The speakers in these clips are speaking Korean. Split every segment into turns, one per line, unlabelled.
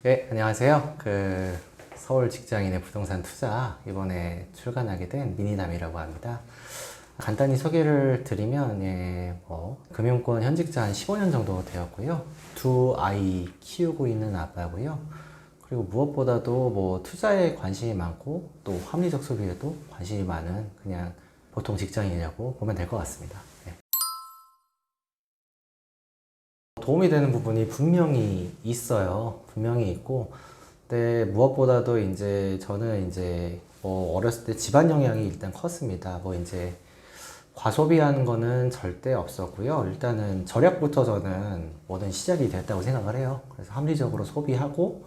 네, 안녕하세요. 서울 직장인의 부동산 투자 이번에 출간하게 된 미니남이라고 합니다. 간단히 소개를 드리면 금융권 현직자 한 15년 정도 되었고요. 두 아이 키우고 있는 아빠고요. 그리고 무엇보다도 투자에 관심이 많고 또 합리적 소비에도 관심이 많은 그냥 보통 직장인이라고 보면 될 것 같습니다. 네. 도움이 되는 부분이 분명히 있어요. 분명히 있고, 근데 무엇보다도 저는 어렸을 때 집안 영향이 일단 컸습니다. 과소비하는 거는 절대 없었고요. 일단은 절약부터 저는 모든 시작이 됐다고 생각을 해요. 그래서 합리적으로 소비하고,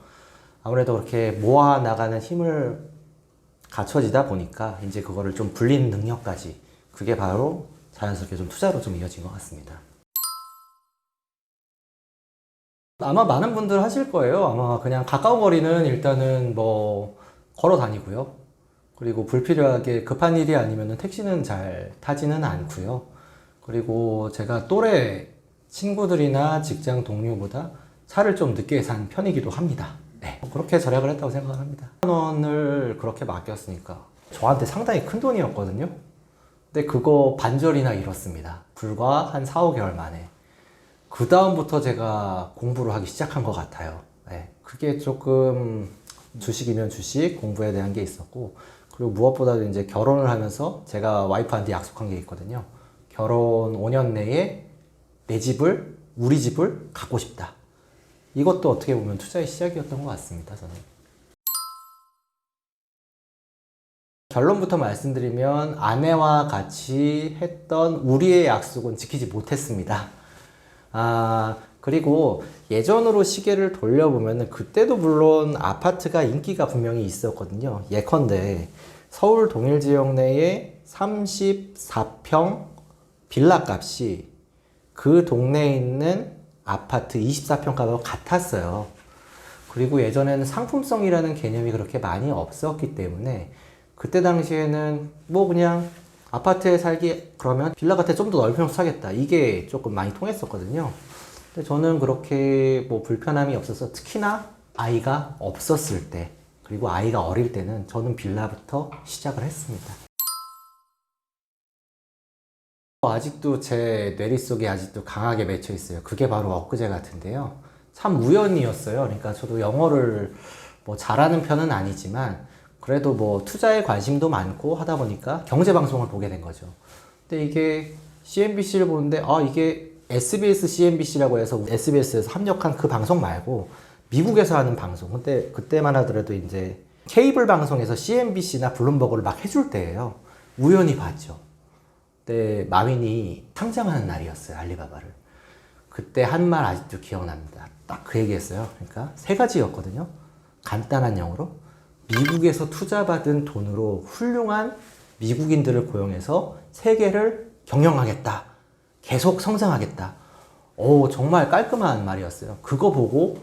아무래도 그렇게 모아 나가는 힘을 갖춰지다 보니까 그거를 좀 불리는 능력까지, 그게 바로 자연스럽게 좀 투자로 좀 이어진 것 같습니다. 아마 많은 분들 하실 거예요. 아마 그냥 가까운 거리는 일단은 걸어 다니고요. 그리고 불필요하게 급한 일이 아니면 택시는 잘 타지는 않고요. 그리고 제가 또래 친구들이나 직장 동료보다 차를 좀 늦게 산 편이기도 합니다. 네. 그렇게 절약을 했다고 생각을 합니다. 1만 원을 그렇게 맡겼으니까 저한테 상당히 큰 돈이었거든요. 근데 그거 반절이나 잃었습니다. 불과 한 4, 5개월 만에. 그 다음부터 제가 공부를 하기 시작한 것 같아요. 네, 그게 조금 주식이면 주식, 공부에 대한 게 있었고, 그리고 무엇보다도 결혼을 하면서 제가 와이프한테 약속한 게 있거든요. 결혼 5년 내에 내 집을, 우리 집을 갖고 싶다. 이것도 어떻게 보면 투자의 시작이었던 것 같습니다, 저는. 결론부터 말씀드리면 아내와 같이 했던 우리의 약속은 지키지 못했습니다. 그리고 예전으로 시계를 돌려보면 그때도 물론 아파트가 인기가 분명히 있었거든요. 예컨대 서울 동일 지역 내에 34평 빌라 값이 그 동네에 있는 아파트 24평 값하고 같았어요. 그리고 예전에는 상품성이라는 개념이 그렇게 많이 없었기 때문에 그때 당시에는 그냥 아파트에 살기 그러면 빌라 같아 좀 더 넓은 형 사겠다. 이게 조금 많이 통했었거든요. 근데 저는 그렇게 불편함이 없어서 특히나 아이가 없었을 때 그리고 아이가 어릴 때는 저는 빌라부터 시작을 했습니다. 아직도 제 뇌릿속에 아직도 강하게 맺혀 있어요. 그게 바로 엊그제 같은데요. 참 우연이었어요. 그러니까 저도 영어를 잘하는 편은 아니지만 그래도 투자에 관심도 많고 하다 보니까 경제방송을 보게 된 거죠. 근데 이게 CNBC를 보는데, 이게 SBS CNBC라고 해서 SBS에서 합력한 그 방송 말고 미국에서 하는 방송. 근데 그때만 하더라도 케이블 방송에서 CNBC나 블룸버그를 막 해줄 때예요. 우연히 봤죠. 그때 마윈이 상장하는 날이었어요, 알리바바를. 그때 한 말 아직도 기억납니다. 딱 그 얘기했어요. 그러니까 세 가지였거든요. 간단한 영어로. 미국에서 투자받은 돈으로 훌륭한 미국인들을 고용해서 세계를 경영하겠다. 계속 성장하겠다. 정말 깔끔한 말이었어요. 그거 보고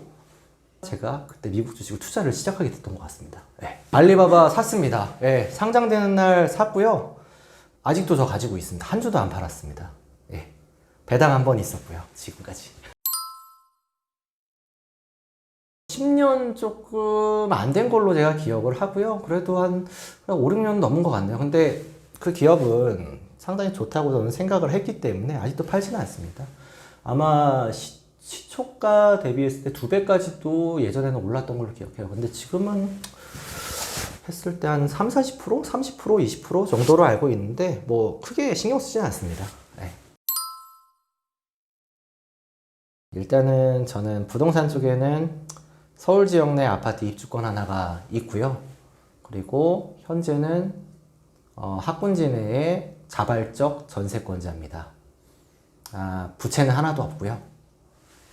제가 그때 미국 주식을 투자를 시작하게 됐던 것 같습니다. 네. 알리바바 샀습니다. 네. 상장되는 날 샀고요. 아직도 저 가지고 있습니다. 한 주도 안 팔았습니다. 네. 배당 한 번 있었고요. 지금까지. 10년 조금 안 된 걸로 제가 기억을 하고요. 그래도 한 5, 6년 넘은 것 같네요. 근데 그 기업은 상당히 좋다고 저는 생각을 했기 때문에 아직도 팔지는 않습니다. 아마 시초가 대비했을 때 2배까지도 예전에는 올랐던 걸로 기억해요. 근데 지금은 했을 때 한 3, 40%? 30%, 20% 정도로 알고 있는데 크게 신경 쓰지 않습니다. 네. 일단은 저는 부동산 쪽에는 서울 지역 내 아파트 입주권 하나가 있고요. 그리고 현재는 학군지 내의 자발적 전세권자입니다. 부채는 하나도 없고요.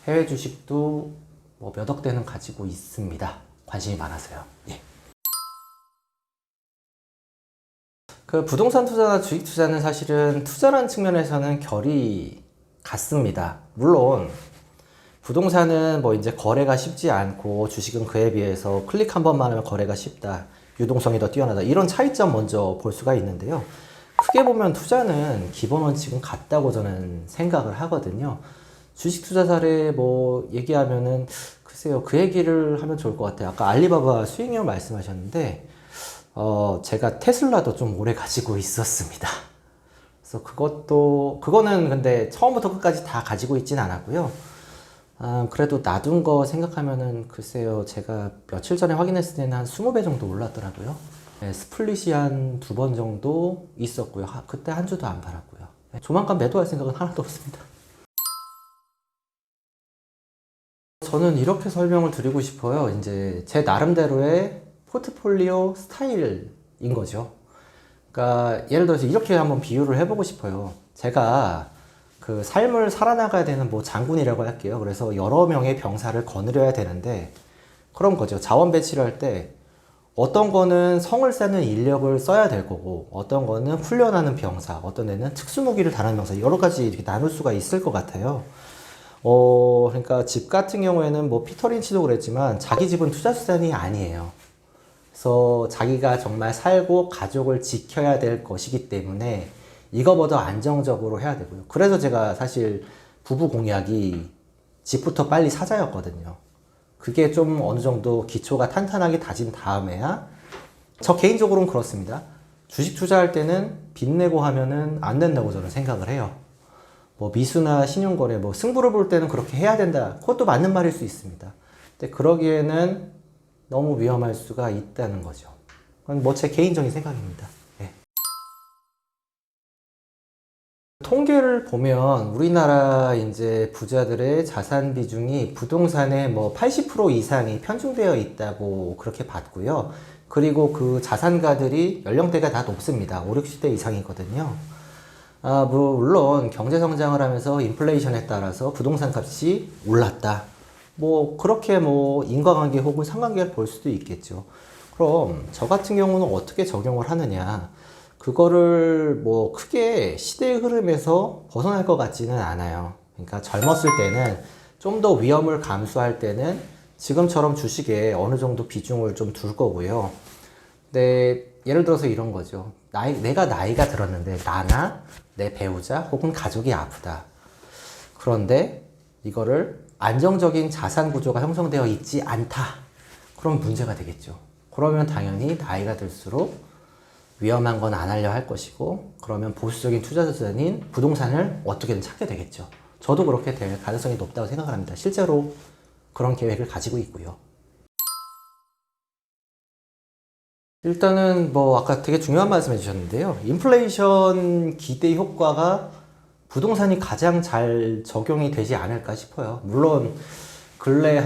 해외 주식도 몇 억 대는 가지고 있습니다. 관심이 많아서요. 예. 그 부동산 투자나 주식 투자는 사실은 투자라는 측면에서는 결이 같습니다. 물론 부동산은 거래가 쉽지 않고 주식은 그에 비해서 클릭 한 번만 하면 거래가 쉽다. 유동성이 더 뛰어나다. 이런 차이점 먼저 볼 수가 있는데요. 크게 보면 투자는 기본 원칙은 같다고 저는 생각을 하거든요. 주식 투자 사례 얘기하면은 글쎄요, 그 얘기를 하면 좋을 것 같아요. 아까 알리바바 수익률 말씀하셨는데, 제가 테슬라도 좀 오래 가지고 있었습니다. 그래서 그거는 근데 처음부터 끝까지 다 가지고 있진 않았고요. 그래도 놔둔 거 생각하면은 글쎄요, 제가 며칠 전에 확인했을 때는 한 20배 정도 올랐더라고요. 네, 스플릿이 한 2번 정도 있었고요. 그때 한 주도 안 팔았고요. 네, 조만간 매도할 생각은 하나도 없습니다. 저는 이렇게 설명을 드리고 싶어요. 이제 제 나름대로의 포트폴리오 스타일인 거죠. 그러니까 예를 들어서 이렇게 한번 비유를 해보고 싶어요. 제가 그 삶을 살아나가야 되는 뭐 장군이라고 할게요. 그래서 여러 명의 병사를 거느려야 되는데 그런 거죠. 자원 배치를 할 때 어떤 거는 성을 쌓는 인력을 써야 될 거고 어떤 거는 훈련하는 병사, 어떤 데는 특수무기를 다루는 병사, 여러 가지 이렇게 나눌 수가 있을 것 같아요. 그러니까 집 같은 경우에는 뭐 피터 린치도 그랬지만 자기 집은 투자 수단이 아니에요. 그래서 자기가 정말 살고 가족을 지켜야 될 것이기 때문에 이거보다 안정적으로 해야 되고요. 그래서 제가 사실 부부 공약이 집부터 빨리 사자였거든요. 그게 좀 어느 정도 기초가 탄탄하게 다진 다음에야 저 개인적으로는 그렇습니다. 주식 투자할 때는 빚내고 하면은 안 된다고 저는 생각을 해요. 뭐 미수나 신용거래, 뭐 승부를 볼 때는 그렇게 해야 된다. 그것도 맞는 말일 수 있습니다. 근데 그러기에는 너무 위험할 수가 있다는 거죠. 그건 뭐 제 개인적인 생각입니다. 네. 통계를 보면 우리나라 이제 부자들의 자산 비중이 부동산의 뭐 80% 이상이 편중되어 있다고 그렇게 봤고요. 그리고 그 자산가들이 연령대가 다 높습니다. 5, 60대 이상이거든요. 물론 경제 성장을 하면서 인플레이션에 따라서 부동산 값이 올랐다. 뭐 그렇게 뭐 인과관계 혹은 상관계를 볼 수도 있겠죠. 그럼 저 같은 경우는 어떻게 적용을 하느냐? 그거를 뭐 크게 시대의 흐름에서 벗어날 것 같지는 않아요. 그러니까 젊었을 때는 좀 더 위험을 감수할 때는 지금처럼 주식에 어느 정도 비중을 좀 둘 거고요. 근데 예를 들어서 이런 거죠. 내가 나이가 들었는데 나나 내 배우자 혹은 가족이 아프다. 그런데 이거를 안정적인 자산 구조가 형성되어 있지 않다. 그럼 문제가 되겠죠. 그러면 당연히 나이가 들수록 위험한 건 안 하려 할 것이고, 그러면 보수적인 투자 자산인 부동산을 어떻게든 찾게 되겠죠. 저도 그렇게 될 가능성이 높다고 생각을 합니다. 실제로 그런 계획을 가지고 있고요. 일단은 뭐 아까 되게 중요한 말씀 해주셨는데요. 인플레이션 기대 효과가 부동산이 가장 잘 적용이 되지 않을까 싶어요. 물론 근래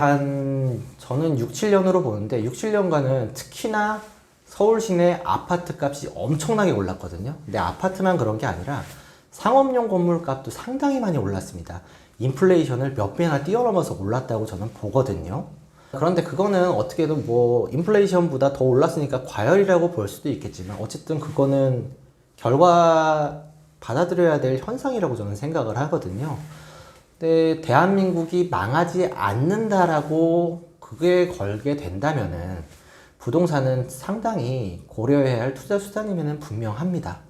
저는 6, 7년으로 보는데 6, 7년간은 특히나 서울 시내 아파트 값이 엄청나게 올랐거든요. 근데 아파트만 그런 게 아니라 상업용 건물 값도 상당히 많이 올랐습니다. 인플레이션을 몇 배나 뛰어넘어서 올랐다고 저는 보거든요. 그런데 그거는 어떻게든 뭐 인플레이션보다 더 올랐으니까 과열이라고 볼 수도 있겠지만 어쨌든 그거는 결과 받아들여야 될 현상이라고 저는 생각을 하거든요. 근데 대한민국이 망하지 않는다라고 그게 걸게 된다면은 부동산은 상당히 고려해야 할 투자 수단이면은 분명합니다.